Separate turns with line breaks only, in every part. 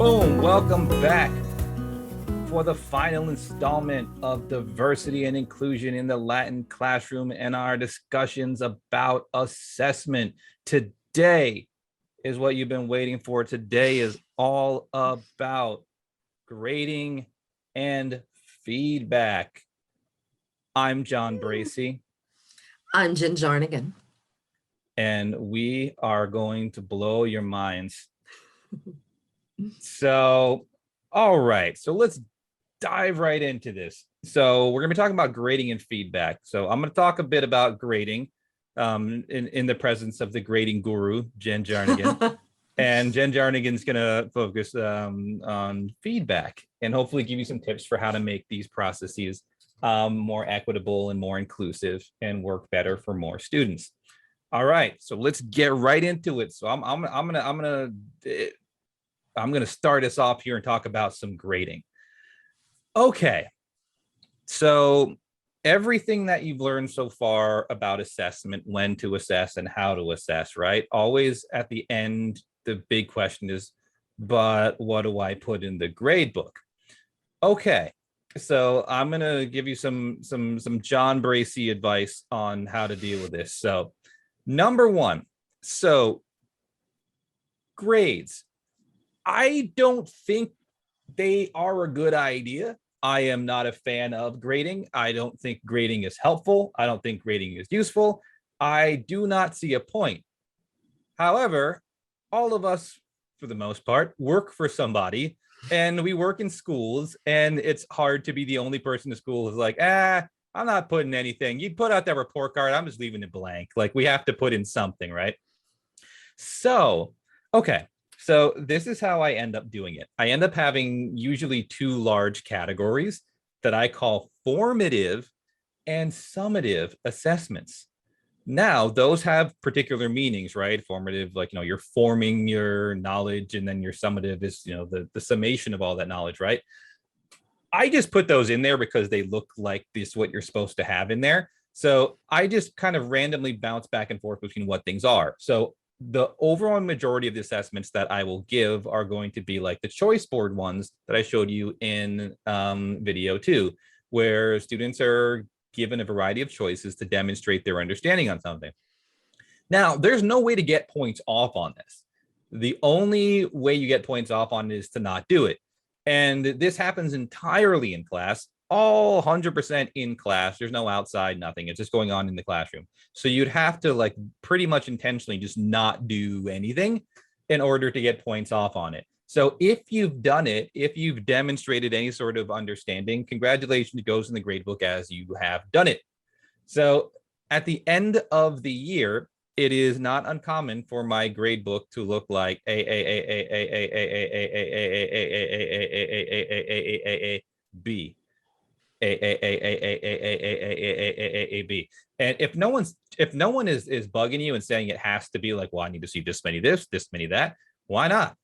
Boom, welcome back for the final installment of diversity and inclusion in the Latin classroom and our discussions about assessment. Today is what you've been waiting for. Today is all about grading and feedback. I'm John Bracey.
I'm Jenn Jarnigan.
And we are going to blow your minds. So, all right. So let's dive right into this. So we're going to be talking about grading and feedback. So I'm going to talk a bit about grading in the presence of the grading guru, Jenn Jarnigan. And Jenn Jarnigan's going to focus on feedback and hopefully give you some tips for how to make these processes more equitable and more inclusive and work better for more students. All right, so let's get right into it. So I'm gonna start us off here and talk about some grading. Okay, so everything that you've learned so far about assessment, when to assess and how to assess, right? Always at the end, the big question is, but what do I put in the grade book? Okay, so I'm gonna give you some John Bracey advice on how to deal with this. So number one, so grades. I don't think they are a good idea. I am not a fan of grading. I don't think grading is helpful. I don't think grading is useful. I do not see a point. However, all of us, for the most part, work for somebody, and we work in schools, and it's hard to be the only person in school who's like, I'm not putting anything. You put out that report card, I'm just leaving it blank. Like, we have to put in something, right? So, okay. So this is how I end up doing it. I end up having usually two large categories that I call formative and summative assessments. Now, those have particular meanings, right? Formative, like, you're forming your knowledge, and then your summative is, the summation of all that knowledge, right? I just put those in there because they look like this, what you're supposed to have in there. So I just kind of randomly bounce back and forth between what things are. So the overall majority of the assessments that I will give are going to be like the choice board ones that I showed you in video 2, where students are given a variety of choices to demonstrate their understanding on something. Now, there's no way to get points off on this. The only way you get points off on it is to not do it. And this happens entirely in class, all 100% in class. There's no outside, nothing. It's just going on in the classroom. So you'd have to, like, pretty much intentionally just not do anything in order to get points off on it. So if you've done it, if you've demonstrated any sort of understanding, congratulations, it goes in the gradebook as you have done it. So at the end of the year, it is not uncommon for my grade book to look like B. B. And if no one is bugging you and saying it has to be like, well, I need to see this many this many that, why not?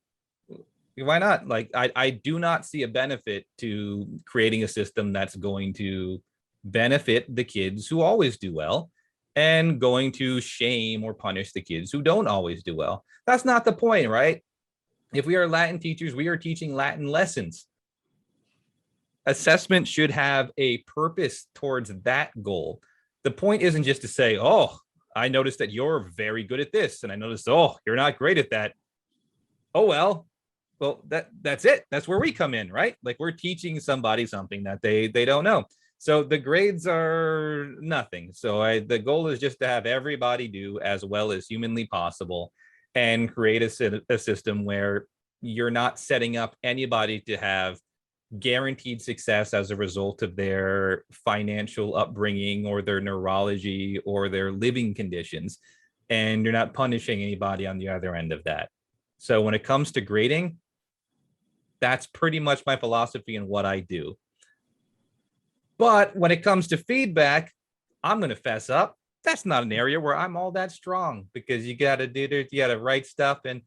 Like, I do not see a benefit to creating a system that's going to benefit the kids who always do well and going to shame or punish the kids who don't always do well. That's not the point, right? If we are Latin teachers, we are teaching Latin lessons. Assessment should have a purpose towards that goal. The point isn't just to say, oh, I noticed that you're very good at this, and I noticed, oh, you're not great at that. Oh, well, that's it. That's where we come in, right? Like, we're teaching somebody something that they don't know. So the grades are nothing. So the goal is just to have everybody do as well as humanly possible and create a system where you're not setting up anybody to have guaranteed success as a result of their financial upbringing or their neurology or their living conditions. And you're not punishing anybody on the other end of that. So when it comes to grading, that's pretty much my philosophy and what I do. But when it comes to feedback, I'm going to fess up. That's not an area where I'm all that strong, because you got to write stuff. And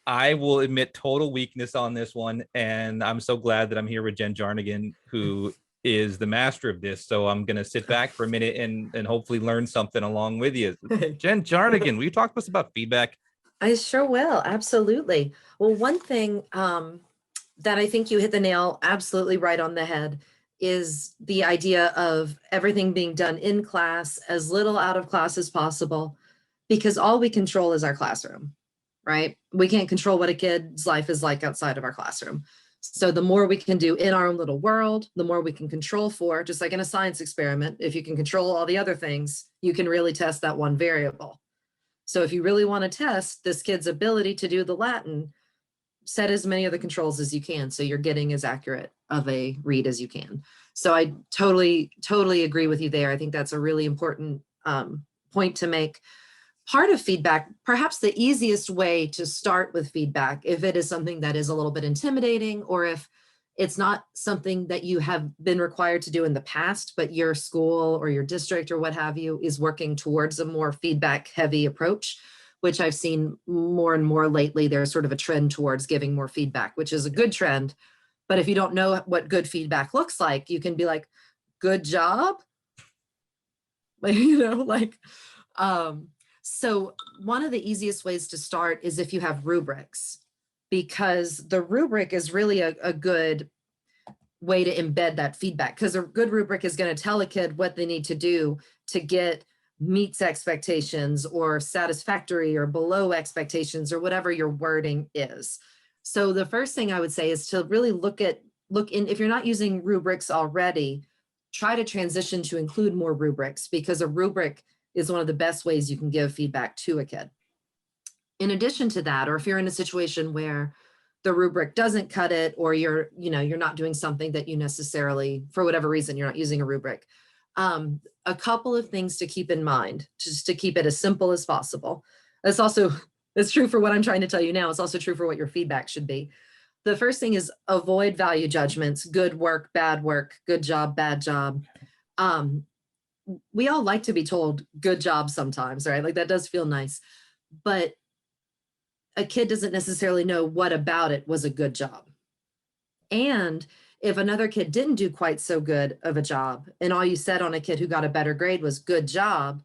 I will admit total weakness on this one. And I'm so glad that I'm here with Jenn Jarnigan, who is the master of this. So I'm going to sit back for a minute and hopefully learn something along with you. Jenn Jarnigan, will you talk to us about feedback?
I sure will. Absolutely. Well, one thing that I think you hit the nail absolutely right on the head is the idea of everything being done in class, as little out of class as possible, because all we control is our classroom, right? We can't control what a kid's life is like outside of our classroom. So the more we can do in our own little world, the more we can control for, just like in a science experiment, if you can control all the other things, you can really test that one variable. So if you really want to test this kid's ability to do the Latin, set as many of the controls as you can so you're getting as accurate of a read as you can. So I totally agree with you there. I think that's a really important point to make. Part of feedback, perhaps the easiest way to start with feedback, if it is something that is a little bit intimidating, or if it's not something that you have been required to do in the past, but your school or your district or what have you is working towards a more feedback heavy approach, which I've seen more and more lately. There's sort of a trend towards giving more feedback, which is a good trend. But if you don't know what good feedback looks like, you can be like, good job. So one of the easiest ways to start is if you have rubrics, because the rubric is really a good way to embed that feedback, because a good rubric is going to tell a kid what they need to do to get meets expectations or satisfactory or below expectations or whatever your wording is. So the first thing I would say is to really look in, if you're not using rubrics already, try to transition to include more rubrics, because a rubric is one of the best ways you can give feedback to a kid. In addition to that, or if you're in a situation where the rubric doesn't cut it, or you're not doing something that you necessarily, for whatever reason, you're not using a rubric, a couple of things to keep in mind, just to keep it as simple as possible. It's true for what I'm trying to tell you now. It's also true for what your feedback should be. The first thing is avoid value judgments, good work, bad work, good job, bad job. We all like to be told good job sometimes, right? Like that does feel nice, but a kid doesn't necessarily know what about it was a good job. And if another kid didn't do quite so good of a job, and all you said on a kid who got a better grade was good job,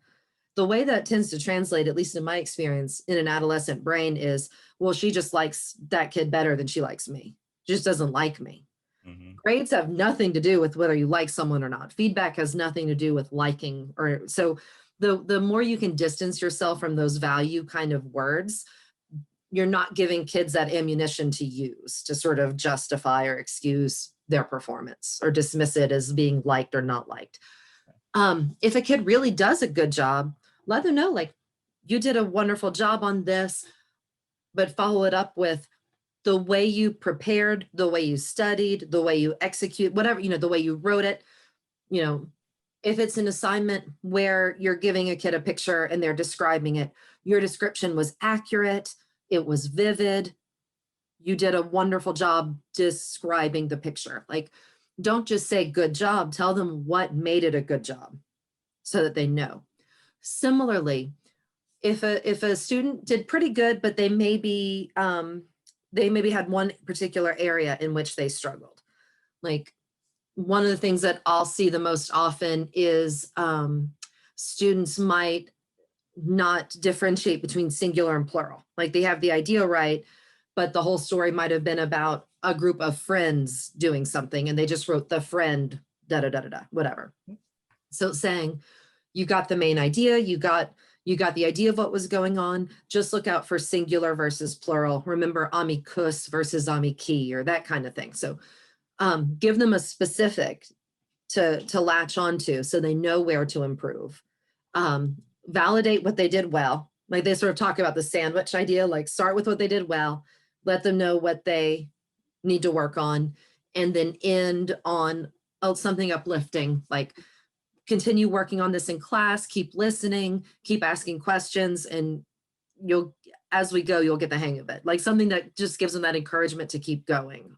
the way that tends to translate, at least in my experience, in an adolescent brain is, well, she just likes that kid better than she likes me. She just doesn't like me. Mm-hmm. Grades have nothing to do with whether you like someone or not. Feedback has nothing to do with liking. Or so the more you can distance yourself from those value kind of words, you're not giving kids that ammunition to use to sort of justify or excuse their performance or dismiss it as being liked or not liked. If a kid really does a good job, let them know, like, you did a wonderful job on this, but follow it up with the way you prepared, the way you studied, the way you execute, whatever, the way you wrote it. If it's an assignment where you're giving a kid a picture and they're describing it, your description was accurate, it was vivid, you did a wonderful job describing the picture. Like, don't just say good job, tell them what made it a good job so that they know. Similarly, if a student did pretty good, but they maybe had one particular area in which they struggled. Like, one of the things that I'll see the most often is students might not differentiate between singular and plural. Like, they have the idea right, but the whole story might have been about a group of friends doing something and they just wrote the friend, whatever. So saying, you got the main idea, you got the idea of what was going on, just look out for singular versus plural. Remember amicus versus amici, or that kind of thing. So give them a specific to latch onto so they know where to improve. Validate what they did well. Like, they sort of talk about the sandwich idea, like start with what they did well, let them know what they need to work on, and then end on something uplifting, like, continue working on this in class, keep listening, keep asking questions, and as we go, you'll get the hang of it. Like, something that just gives them that encouragement to keep going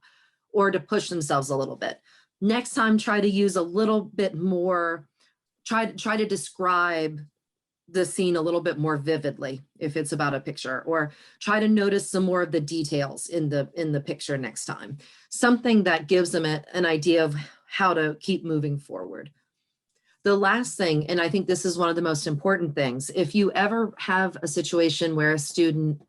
or to push themselves a little bit. Next time, try to use a little bit more, try to describe the scene a little bit more vividly if it's about a picture, or try to notice some more of the details in the picture next time. Something that gives them an idea of how to keep moving forward. The last thing, and I think this is one of the most important things, if you ever have a situation where a student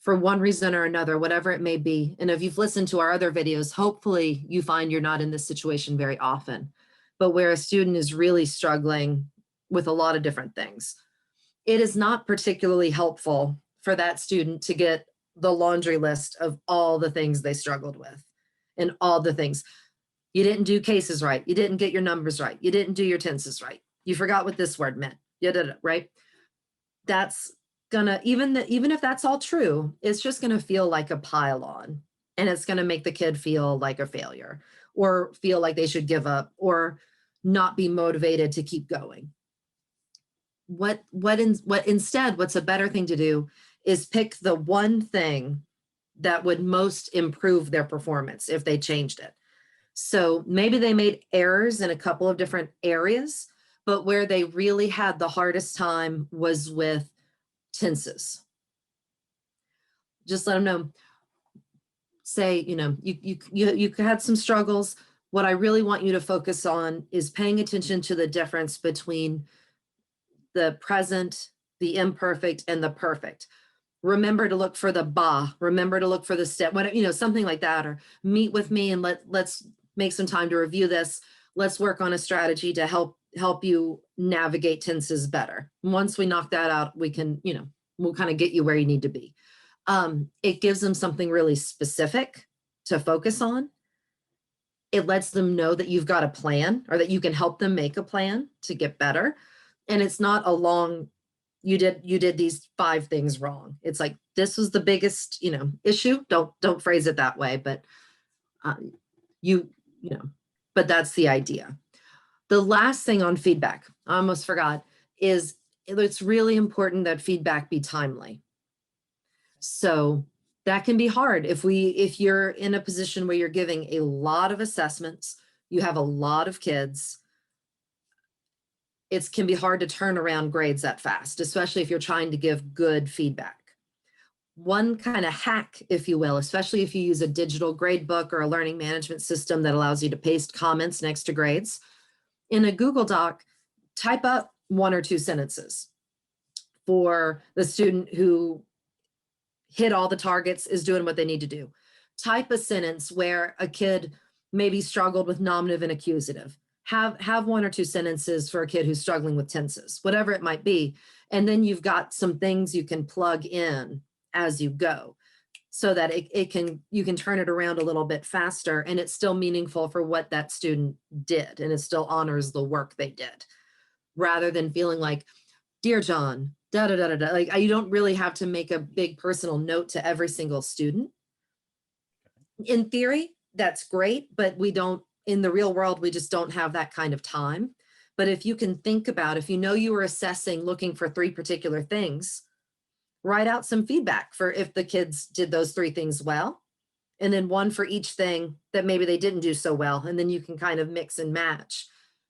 for one reason or another, whatever it may be. And if you've listened to our other videos, hopefully you find you're not in this situation very often, but where a student is really struggling with a lot of different things. It is not particularly helpful for that student to get the laundry list of all the things they struggled with and all the things. You didn't do cases right. You didn't get your numbers right. You didn't do your tenses right. You forgot what this word meant. You did it, right? That's gonna, even if that's all true, it's just gonna feel like a pile on, and it's gonna make the kid feel like a failure or feel like they should give up or not be motivated to keep going. Instead, what's a better thing to do is pick the one thing that would most improve their performance if they changed it. So maybe they made errors in a couple of different areas, but where they really had the hardest time was with tenses. Just let them know. Say, you had some struggles. What I really want you to focus on is paying attention to the difference between the present, the imperfect, and the perfect. Remember to look for the ba, remember to look for the step, something like that, or meet with me and let's make some time to review this. Let's work on a strategy to help you navigate tenses better. Once we knock that out, we can, we'll kind of get you where you need to be. It gives them something really specific to focus on. It lets them know that you've got a plan or that you can help them make a plan to get better. And it's not a long, you did these 5 things wrong. It's like, this was the biggest, issue. Don't phrase it that way, but but that's the idea. The last thing on feedback, I almost forgot, is it's really important that feedback be timely. So that can be hard if you're in a position where you're giving a lot of assessments, you have a lot of kids. It can be hard to turn around grades that fast, especially if you're trying to give good feedback. One kind of hack, if you will, especially if you use a digital grade book or a learning management system that allows you to paste comments next to grades, in a Google Doc, type up 1 or 2 sentences for the student who hit all the targets, is doing what they need to do. Type a sentence where a kid maybe struggled with nominative and accusative. Have 1 or 2 sentences for a kid who's struggling with tenses, whatever it might be. And then you've got some things you can plug in as you go so that you can turn it around a little bit faster, and it's still meaningful for what that student did, and it still honors the work they did, rather than feeling like, dear John, da da da da da. Like, you don't really have to make a big personal note to every single student. In theory, that's great, but in the real world, we just don't have that kind of time. But if you can think about, if you were assessing, looking for 3 particular things, write out some feedback for if the kids did those 3 things well, and then 1 for each thing that maybe they didn't do so well. And then you can kind of mix and match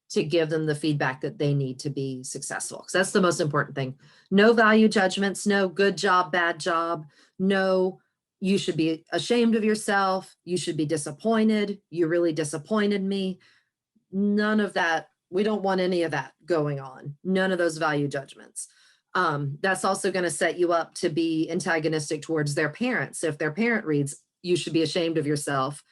to give them the feedback that they need to be successful. Because that's the most important thing. No value judgments, no good job, bad job, no, you should be ashamed of yourself, you should be disappointed, you really disappointed me. None of that. We don't want any of that going on. None of those value judgments. That's also going to set you up to be antagonistic towards their parents. If their parent reads, you should be ashamed of yourself.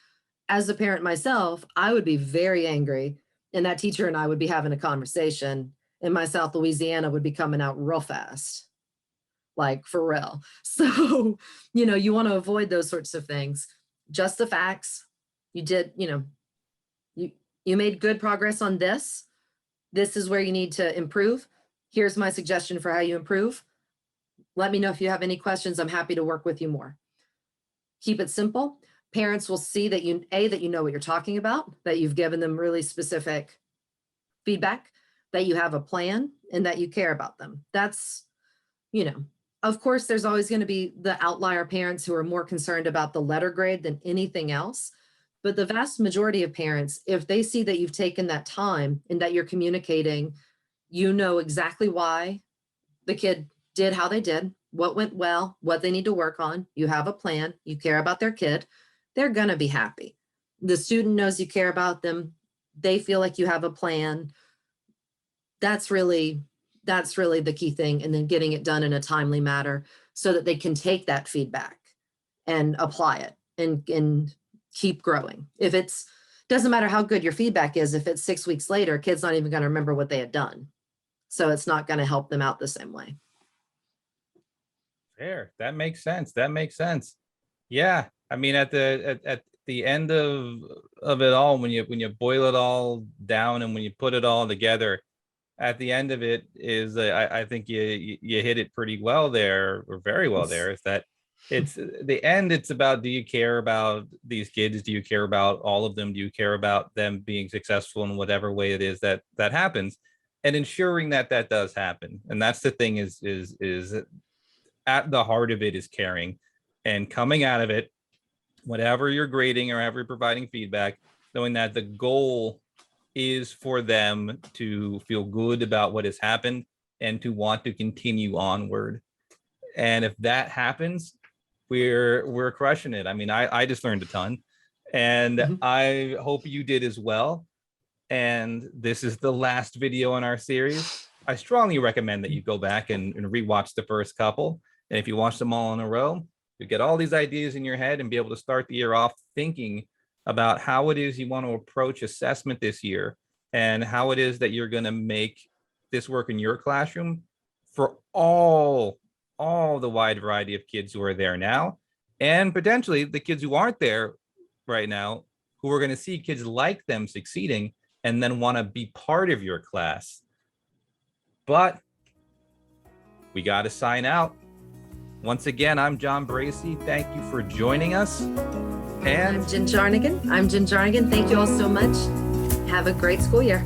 As a parent myself, I would be very angry, and that teacher and I would be having a conversation, and my South Louisiana would be coming out real fast, like for real. So, you want to avoid those sorts of things. Just the facts. You did, you made good progress on this. This is where you need to improve. Here's my suggestion for how you improve. Let me know if you have any questions. I'm happy to work with you more. Keep it simple. Parents will see that you know what you're talking about, that you've given them really specific feedback, that you have a plan, and that you care about them. That's, of course, there's always going to be the outlier parents who are more concerned about the letter grade than anything else. But the vast majority of parents, if they see that you've taken that time and that you're communicating, you know exactly why the kid did how they did, what went well, what they need to work on, you have a plan, you care about their kid, they're going to be happy. The student knows you care about them. They feel like you have a plan. That's really the key thing. And then getting it done in a timely manner. so that they can take that feedback and apply it and keep growing. If it's, doesn't matter how good your feedback is, if it's 6 weeks later, kid's not even going to remember what they had done. So it's not going to help them out the same way.
Fair. That makes sense. That makes sense. Yeah. I mean, at the end of it all, when you boil it all down and when you put it all together, at the end of it is, I think you hit it pretty well there, or very well there, is that it's the end. It's about, do you care about these kids? Do you care about all of them? Do you care about them being successful in whatever way it is that happens, and ensuring that does happen? And that's the thing, is at the heart of it is caring, and coming out of it, whatever you're grading or ever providing feedback, knowing that the goal is for them to feel good about what has happened and to want to continue onward. And if that happens, we're crushing it. I mean, I just learned a ton, and I hope you did as well. And this is the last video in our series. I strongly recommend that you go back and rewatch the first couple. And if you watch them all in a row, you get all these ideas in your head and be able to start the year off thinking about how it is you want to approach assessment this year, and how it is that you're going to make this work in your classroom for all the wide variety of kids who are there now, and potentially the kids who aren't there right now, who are going to see kids like them succeeding and then want to be part of your class. But we got to sign out. Once again, I'm John Bracey. Thank you for joining us. And
I'm Jenn Jarnigan. Thank you all so much. Have a great school year.